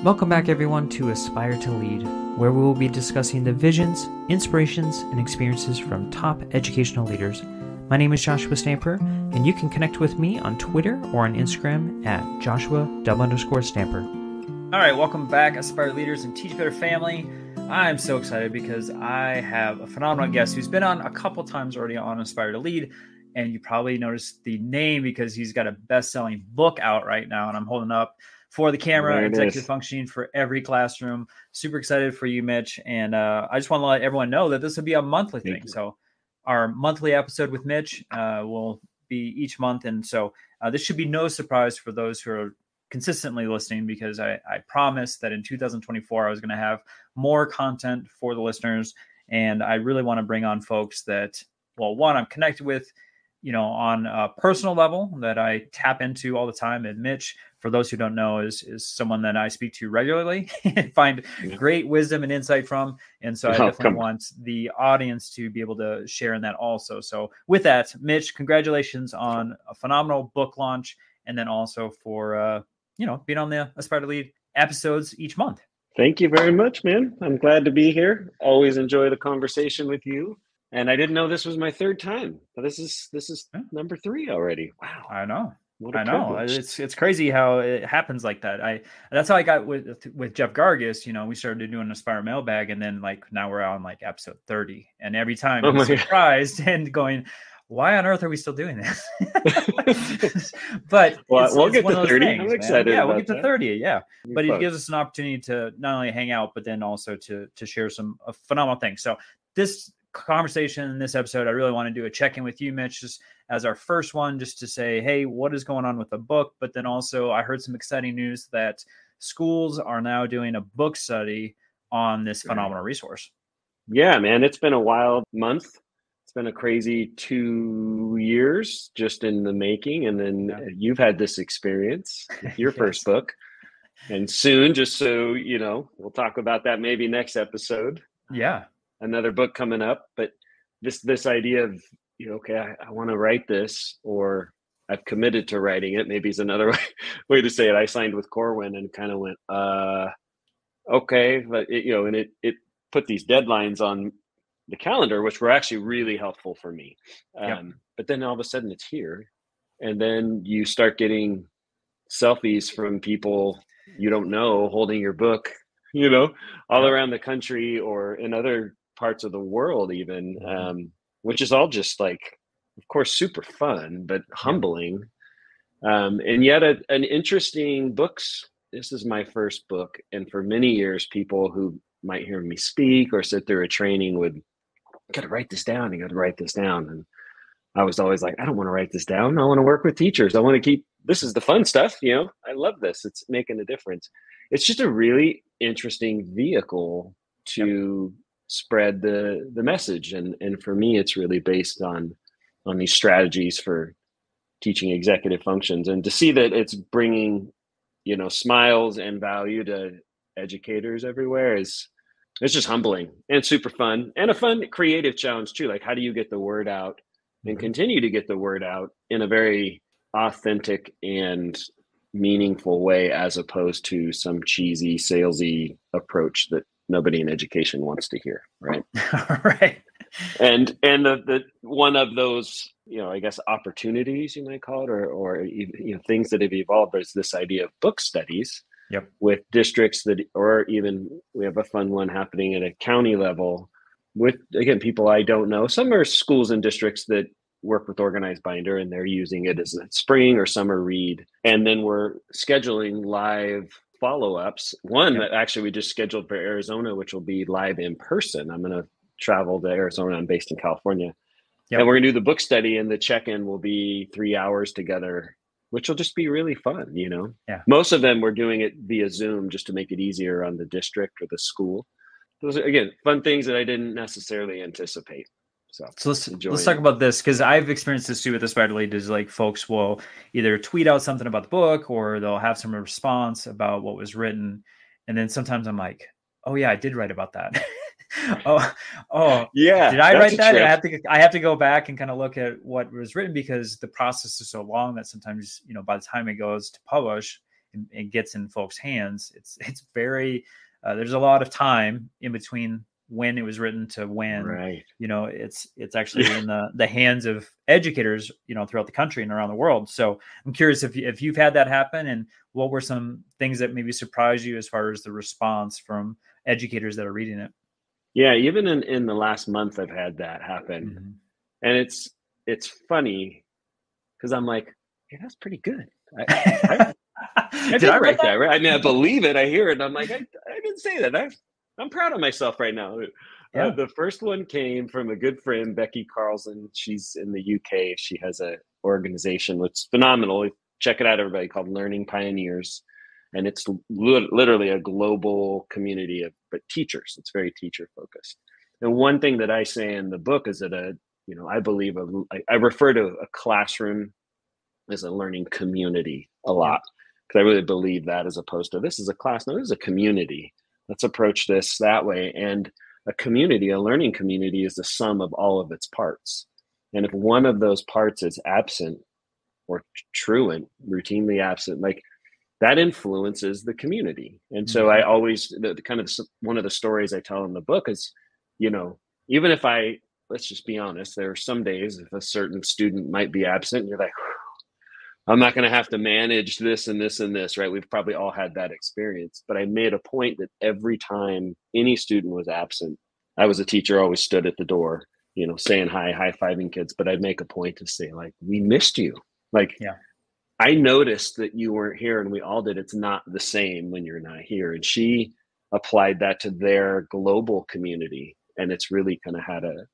Welcome back, everyone, to Aspire to Lead, where we will be discussing the visions, inspirations, and experiences from top educational leaders. My name is Joshua Stamper, and you can connect with me on Twitter or on Instagram at Joshua_Stamper. All right, welcome back, Aspire Leaders and Teach Better family. I'm so excited because I have a phenomenal guest who's been on a couple times already on Aspire to Lead, and you probably noticed the name because he's got a best-selling book out right now, and I'm holding up for the camera, Executive Functioning for Every Classroom. Super excited for you, Mitch. And I just want to let everyone know that this will be a monthly thing. So our monthly episode with Mitch will be each month. And so this should be no surprise for those who are consistently listening, because I promised that in 2024, I was going to have more content for the listeners. And I really want to bring on folks that, well, one, I'm connected with, on a personal level that I tap into all the time. And Mitch, for those who don't know, is someone that I speak to regularly and find great wisdom and insight from. And so I definitely want the audience to be able to share in that also. So with that, Mitch, congratulations on a phenomenal book launch. And then also for, being on the Aspire to Lead episodes each month. Thank you very much, man. I'm glad to be here. Always enjoy the conversation with you. And I didn't know this was my third time. This is number 3 already. Wow. I know. It's crazy how it happens like that. That's how I got with Jeff Gargis. We started doing Aspire Mailbag, and then now we're on episode 30. And every time I'm surprised and going, why on earth are we still doing this? But we'll get to 30. Things, I'm excited. Yeah, we'll get to 30. Yeah, but it gives us an opportunity to not only hang out, but then also to share some phenomenal things. So this conversation in this episode, I really want to do a check-in with you, Mitch, just as our first one, just to say, hey, what is going on with the book? But then also I heard some exciting news that schools are now doing a book study on this phenomenal resource. Yeah, man, it's been a wild month. It's been a crazy 2 years just in the making. And then you've had this experience with your first book. And soon, just so you know, we'll talk about that maybe next episode. Yeah. Another book coming up, but this idea of, I want to write this, or I've committed to writing it, maybe is another way to say it. I signed with Corwin and kind of went, okay, but it put these deadlines on the calendar, which were actually really helpful for me. But then all of a sudden it's here, and then you start getting selfies from people you don't know holding your book, all around the country or in other parts of the world even, which is all just of course, super fun, but humbling. And yet an interesting books. This is my first book. And for many years, people who might hear me speak or sit through a training would, got to write this down. You got to write this down. And I was always like, I don't want to write this down. I want to work with teachers. I want to this is the fun stuff. I love this. It's making a difference. It's just a really interesting vehicle to spread the message. And for me, it's really based on these strategies for teaching executive functions, and to see that it's bringing, smiles and value to educators everywhere it's just humbling and super fun, and a fun creative challenge too. How do you get the word out and continue to get the word out in a very authentic and meaningful way, as opposed to some cheesy, salesy approach that nobody in education wants to hear, right? Right. And the one of those, I guess, opportunities you might call it, or things that have evolved, is this idea of book studies with districts or even we have a fun one happening at a county level with, again, people I don't know. Some are schools and districts that work with Organized Binder, and they're using it as a spring or summer read. And then we're scheduling live follow-ups. One that actually we just scheduled for Arizona, which will be live in person. I'm going to travel to Arizona. I'm based in California. And we're going to do the book study, and the check-in will be 3 hours together, which will just be really fun, Most of them we're doing it via Zoom just to make it easier on the district or the school. Those are, again, fun things that I didn't necessarily anticipate. So let's talk about this, because I've experienced this too with Aspire to Lead. Is folks will either tweet out something about the book, or they'll have some response about what was written, and then sometimes I'm like, oh yeah, I did write about that. oh yeah, did I write that? I have to go back and kind of look at what was written, because the process is so long that sometimes by the time it goes to publish, it gets in folks' hands, it's very, there's a lot of time in between when it was written to when, Right. it's actually in the hands of educators, throughout the country and around the world. So I'm curious if you've had that happen, and what were some things that maybe surprised you as far as the response from educators that are reading it? Yeah, even in the last month, I've had that happen. Mm-hmm. And it's funny because I'm like, hey, that's pretty good. I Did did I write write that, that? right? I mean, I believe it. I hear it. And I'm like, I didn't say that. I'm proud of myself right now. Yeah. The first one came from a good friend, Becky Carlson. She's in the UK. She has a organization that's phenomenal. Check it out, everybody, called Learning Pioneers. And it's literally a global community of teachers. It's very teacher focused. And one thing that I say in the book is that I believe I refer to a classroom as a learning community a Yeah. lot, because I really believe that, as opposed to this is a class. No, this is a community. Let's approach this that way. And a community, a learning community, is the sum of all of its parts. And if one of those parts is absent or truant, routinely absent, like that influences the community. And so I Mm-hmm. always, the kind of one of the stories I tell in the book is, even if let's just be honest, there are some days if a certain student might be absent, you're like, I'm not going to have to manage this and this and this, right? We've probably all had that experience. But I made a point that every time any student was absent, I was a teacher, always stood at the door, saying hi, high-fiving kids. But I'd make a point to say, like, we missed you. Like, Yeah. I noticed that you weren't here, and we all did. It's not the same when you're not here. And she applied that to their global community, and it's really kind of had a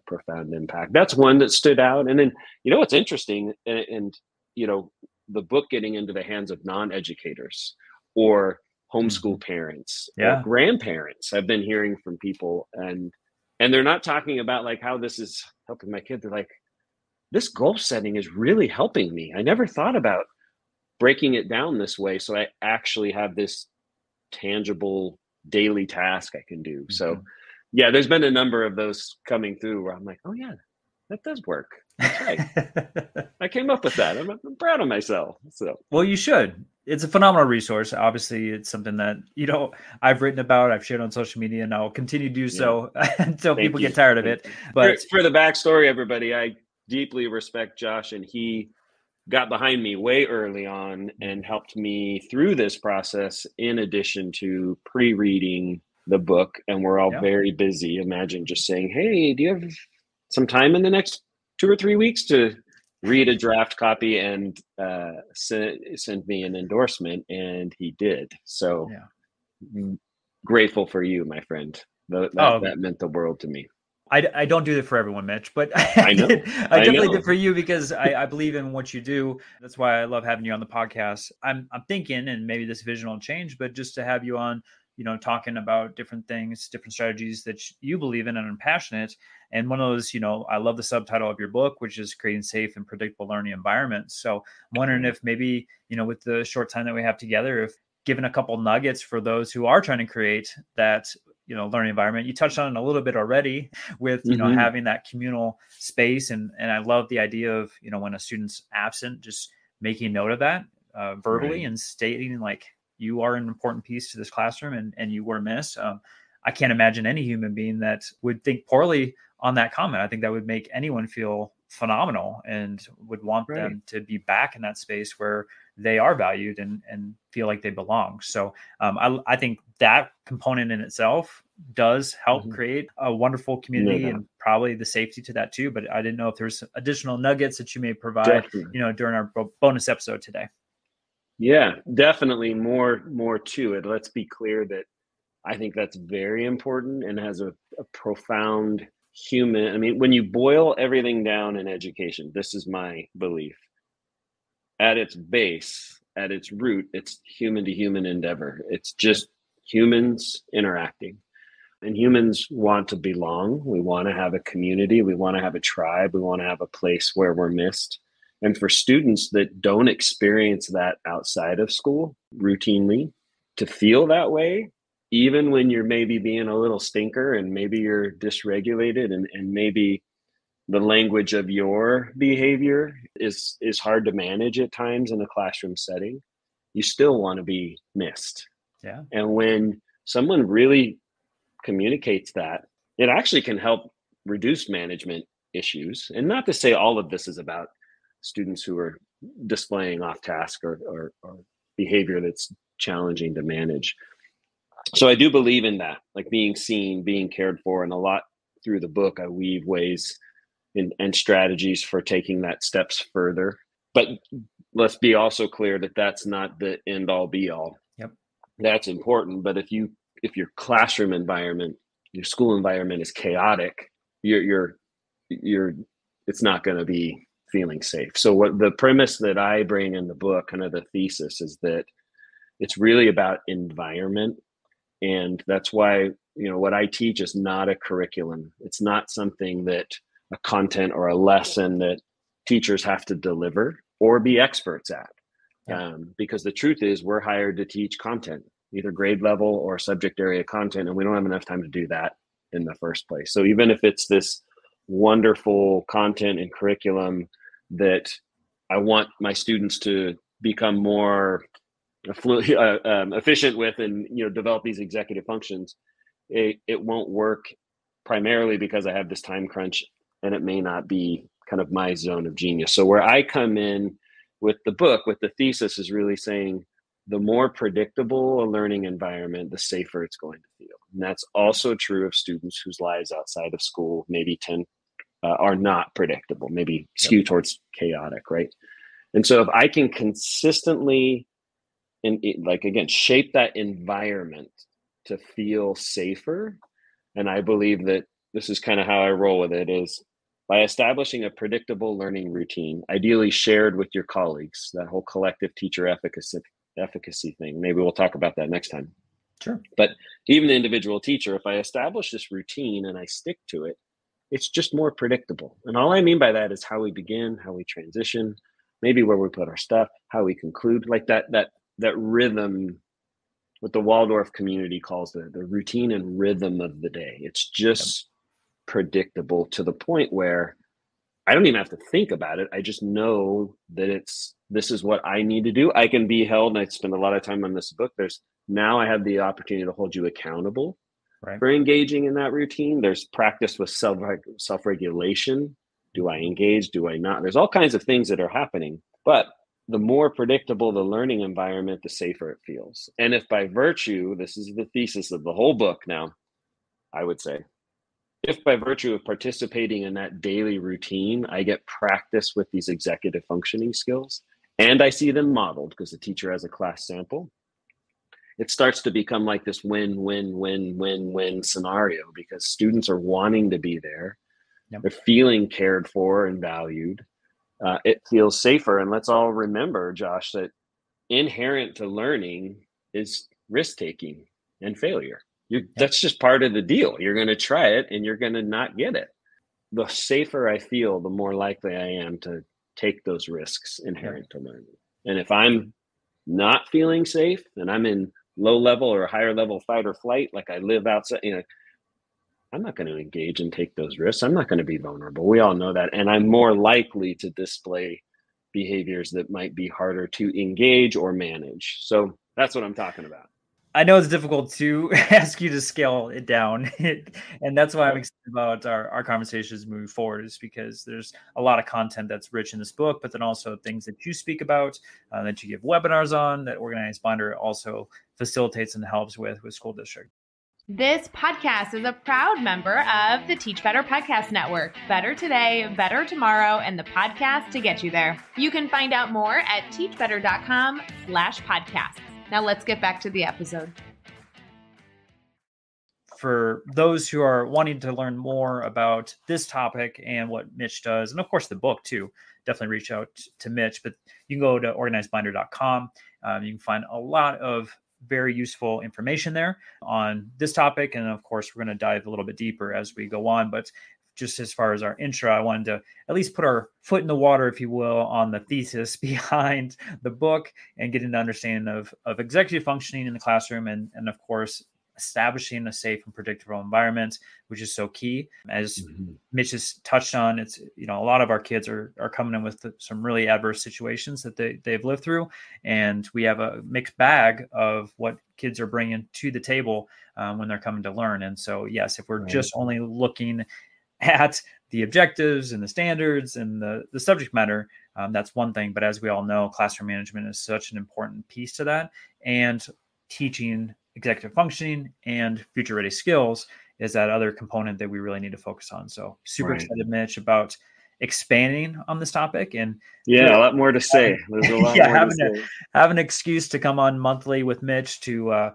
profound impact. That's one that stood out. And then, what's interesting, and the book getting into the hands of non-educators or Mm-hmm. homeschool parents or Yeah. grandparents. I've been hearing from people, and they're not talking about like how this is helping my kid. They're like, this goal setting is really helping me. I never thought about breaking it down this way, so I actually have this tangible daily task I can do. Mm-hmm. So yeah, there's been a number of those coming through where I'm like, oh yeah, that does work. That's right. I came up with that. I'm proud of myself. So Well, you should. It's a phenomenal resource. Obviously, it's something that, I've written about, I've shared on social media, and I'll continue to do yeah, so until thank people you. get tired of Thank it. you. But For the backstory, everybody, I deeply respect Josh, and he got behind me way early on and helped me through this process, in addition to pre-reading the book. And we're all yeah, very busy. Imagine just saying, hey, do you have some time in the next 2 or 3 weeks to read a draft copy and send me an endorsement? And he did. So yeah. grateful for you, my friend. That meant the world to me. I don't do that for everyone, Mitch, but I know. I I definitely know. did for you because I believe in what you do. That's why I love having you on the podcast. I'm thinking, and maybe this vision will change, but just to have you on, talking about different things, different strategies that you believe in and are passionate. And one of those, I love the subtitle of your book, which is creating safe and predictable learning environments. So I'm wondering if maybe, with the short time that we have together, if given a couple nuggets for those who are trying to create that, learning environment. You touched on it a little bit already with, Mm-hmm. having that communal space. And I love the idea of, when a student's absent, just making note of that verbally Right. and stating like, you are an important piece to this classroom and you were missed. I can't imagine any human being that would think poorly on that comment. I think that would make anyone feel phenomenal and would want Right. them to be back in that space where they are valued and feel like they belong. So I think that component in itself does help Mm-hmm. create a wonderful No community doubt. and probably the safety to that too. But I didn't know if there's additional nuggets that you may provide, Definitely. during our bonus episode today. Yeah, definitely more to it. Let's be clear that I think that's very important and has a profound human. I mean, when you boil everything down in education, this is my belief. At its base, at its root, it's human to human endeavor. It's Yep. just humans interacting. And humans want to belong. We want to have a community. We want to have a tribe. We want to have a place where we're missed. And for students that don't experience that outside of school routinely, to feel that way, even when you're maybe being a little stinker and maybe you're dysregulated and maybe the language of your behavior is hard to manage at times in a classroom setting, you still want to be missed. Yeah. And when someone really communicates that, it actually can help reduce management issues. And not to say all of this is about students who are displaying off task or behavior that's challenging to manage. So I do believe in that, like being seen, being cared for, and a lot through the book, I weave ways and strategies for taking that steps further. But let's be also clear that that's not the end all be all. Yep. That's important. But if your classroom environment, your school environment is chaotic, you're it's not going to be feeling safe. So what the premise that I bring in the book, kind of the thesis, is that it's really about environment. And that's why, what I teach is not a curriculum. It's not something that a content or a lesson that teachers have to deliver or be experts at. Yeah. Because the truth is we're hired to teach content, either grade level or subject area content. And we don't have enough time to do that in the first place. So even if it's this wonderful content and curriculum that I want my students to become more efficient with and develop these executive functions, it won't work primarily because I have this time crunch, and it may not be kind of my zone of genius. So where I come in with the book, with the thesis, is really saying the more predictable a learning environment, the safer it's going to feel. And that's also true of students whose lives outside of school maybe are not predictable, maybe skew towards chaotic, right? And so if I can consistently shape that environment to feel safer. And I believe that this is kind of how I roll with it, is by establishing a predictable learning routine, ideally shared with your colleagues, that whole collective teacher efficacy thing. Maybe we'll talk about that next time. Sure. But even the individual teacher, if I establish this routine and I stick to it, it's just more predictable. And all I mean by that is how we begin, how we transition, maybe where we put our stuff, how we conclude, like that rhythm, what the Waldorf community calls the routine and rhythm of the day. It's just predictable to the point where I don't even have to think about it. I just know that this is what I need to do. I can be held, and I spend a lot of time on this book. Now I have the opportunity to hold you accountable for engaging in that routine. There's practice with self-regulation. Do I engage? Do I not? There's all kinds of things that are happening, but the more predictable the learning environment, the safer it feels. And if by virtue, this is the thesis of the whole book now, I would say, if by virtue of participating in that daily routine, I get practice with these executive functioning skills, and I see them modeled because the teacher has a class sample, it starts to become like this win-win-win-win-win scenario, because students are wanting to be there. They're feeling cared for and valued. It feels safer. And let's all remember, Josh, that inherent to learning is risk-taking and failure. That's just part of the deal. You're going to try it and you're going to not get it. The safer I feel, the more likely I am to take those risks inherent to learning. And if I'm not feeling safe and I'm in low level or higher level fight or flight, like I live outside, I'm not going to engage and take those risks. I'm not going to be vulnerable. We all know that. And I'm more likely to display behaviors that might be harder to engage or manage. So that's what I'm talking about. I know it's difficult to ask you to scale it down. And that's why I'm excited about our conversations moving forward, is because there's a lot of content that's rich in this book, but then also things that you speak about, that you give webinars on, that Organized Binder also facilitates and helps with school district. This podcast is a proud member of the Teach Better Podcast Network. Better today, better tomorrow, and the podcast to get you there. You can find out more at teachbetter.com/podcasts. Now let's get back to the episode. For those who are wanting to learn more about this topic and what Mitch does, and of course the book too, definitely reach out to Mitch. But you can go to organizedbinder.com. You can find a lot of very useful information there on this topic. And of course, we're going to dive a little bit deeper as we go on. But just as far as our intro, I wanted to at least put our foot in the water, if you will, on the thesis behind the book and get an understanding of executive functioning in the classroom. And of course, establishing a safe and predictable environment, which is so key. As Mitch has touched on, it's, a lot of our kids are coming in with some really adverse situations that they've lived through. And we have a mixed bag of what kids are bringing to the table when they're coming to learn. And so, yes, if we're just only looking at the objectives and the standards and the subject matter, that's one thing. But as we all know, classroom management is such an important piece to that. And teaching executive functioning and future ready skills is that other component that we really need to focus on. So super excited, Mitch, about expanding on this topic. And a lot more to say. There's a lot more to say. Have an excuse to come on monthly with Mitch to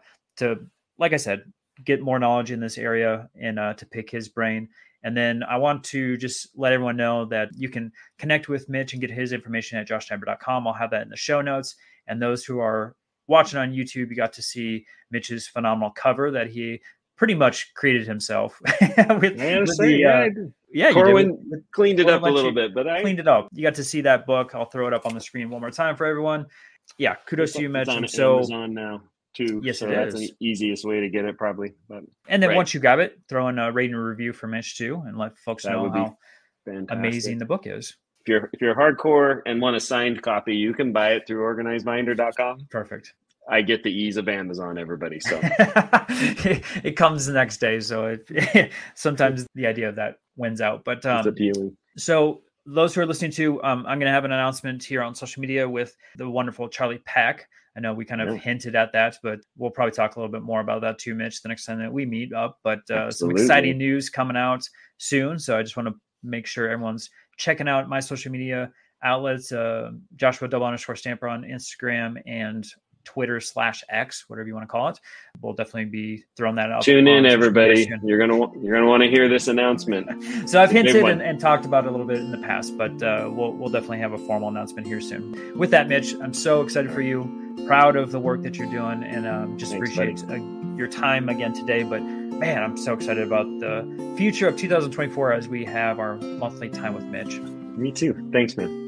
like I said, get more knowledge in this area and to pick his brain. And then I want to just let everyone know that you can connect with Mitch and get his information at joshsniper.com. I'll have that in the show notes. And those who are watching on YouTube, you got to see Mitch's phenomenal cover that he pretty much created himself. Corwin cleaned it up a little bit, but I cleaned it up. You got to see that book. I'll throw it up on the screen one more time for everyone. Yeah, kudos to you, Mitch. It's on Amazon now too. Yes, so it that's is the easiest way to get it, probably. But and then once you grab it, throw in a rating and review for Mitch too, and let folks know how amazing the book is. If you're hardcore and want a signed copy, you can buy it through organizedminder.com. Perfect. I get the ease of Amazon, everybody. So it comes the next day. So sometimes the idea of that wins out. But it's appealing. So those who are listening to, I'm going to have an announcement here on social media with the wonderful Charlie Peck. I know we kind of hinted at that, but we'll probably talk a little bit more about that too, Mitch, the next time that we meet up. But some exciting news coming out soon. So I just want to make sure everyone's checking out my social media outlets, Joshua_Stamper on Instagram and Twitter/X, whatever you want to call it. We'll definitely be throwing that out. Tune in, everybody. You're gonna want to hear this announcement. So I've hinted and talked about it a little bit in the past, but we'll definitely have a formal announcement here soon. With that, Mitch, I'm so excited for you. Proud of the work that you're doing, and just appreciate your time again today. But man, I'm so excited about the future of 2024 as we have our monthly time with Mitch. Me too. Thanks, man.